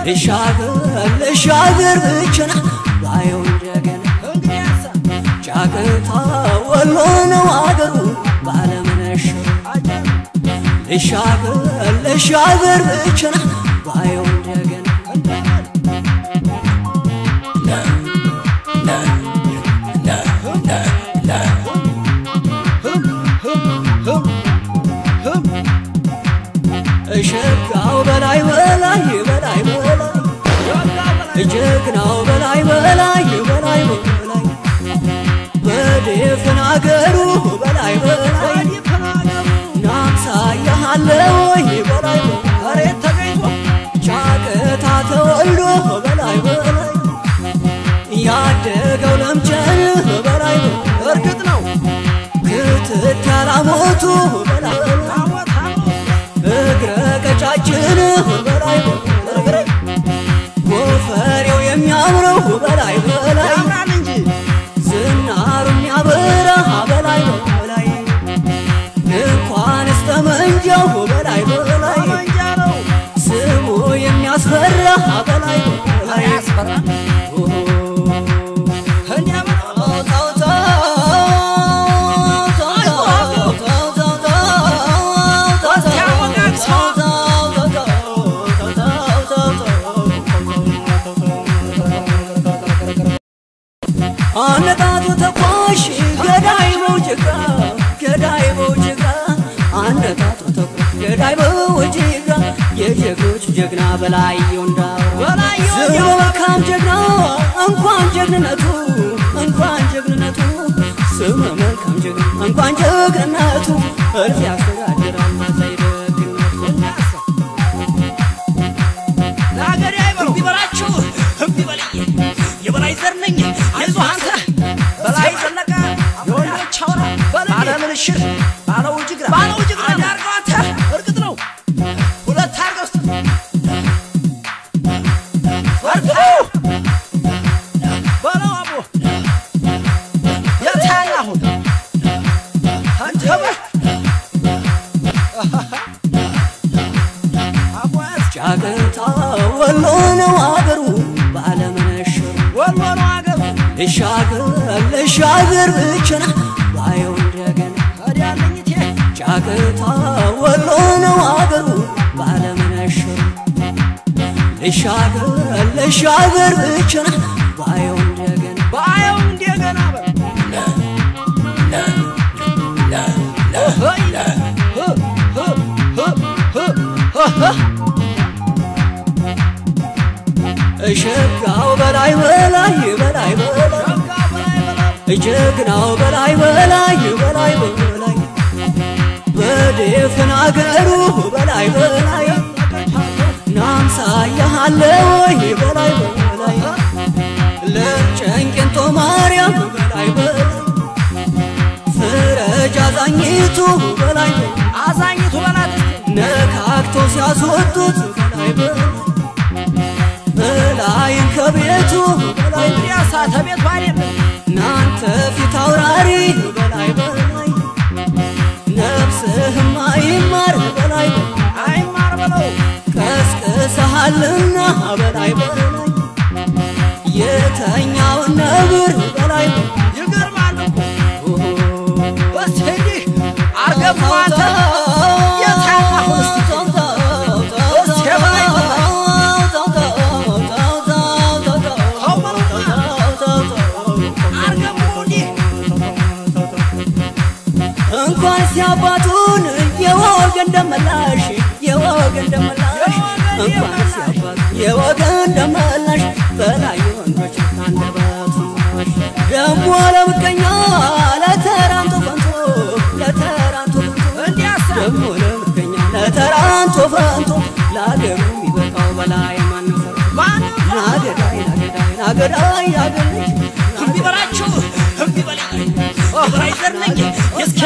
لشاغر بچنا بايون جگن جاكتا ولونا واغرو بالمنش لشاغر بچنا بايون جگن شكاو بلاي جكناو بلاي بدفن عقرو بلاي نامسا يحلوي بلاي هريت تقيتو شاكتا تولو بلاي يادقو لمجن بلاي ارقدناو كتت علاموتو بلاي اقرق جاجن بلاي وفريو يميامرو بلاي زنار يابرا بلاي نقوان استمنجو بلاي سمو يمياسفرا بلاي أنا تاتو تقاش كداي موجكا أنا تاتو تقاش كداي موجكا يجكوش جكنا بلاي يوندا زلو كام جكنا أنقان جكناتو سما ملكام جكنا أنقان جكناتو أرجع سرادر الله زيدكنا لا غريب هم بيبراتشو هم بيبلي يبلاي زرنኝ አይዞህ አንተ በላይ ዘለቀ የወንዶች አውራ ባለ ምንሽር ባለው ጅግራ አዳርገው አንተ እርግጥ ነው ሁለት አርገው ወርደው ባለው አቦ ያታላሁ አንተ አቦ ጃገታ ወሎ ነው አገሩ ባለመነሽር ወሎ ነው አገሩ لشاغر بچنا بايون جگن هديالنيت جاكتا ولونا واغرو بالمنشر لشاغر بچنا بايون جگن شكاو بلاي جكناو بلاي بدفن عقرو بلاي نامسا يحلوي بلاي لچنكن تو ماريام بلاي فرج عزانيتو بلاي نكاكتو سياسوتوت بلاي كبيتو بلاي رياسة بيت باريم نانت في توراري بلاي نفسهم ايمار بلاي بلو كسكسهالنا بلاي يتنياو النبر بلاي يقربال بس هيدي عرقب وانت يتحقق بس هباي እንኳን ሲያባቱን የወገን ደመላሽ እንኳን ሲያባቱ የወገን ደመላሽ በላይ ወንዶች አንደበቱ ደሞ ለምቀኛ ለተራንቶ ፈንቶ እንዲያሳ ደሞ ለምቀኛ ለተራንቶ ፈንቶ ላገሩ ይበቃው በላይ ማን ናገዳይ እንዲበራችሁ እንዲበላይ በላይ ዘርነኝ እስኪ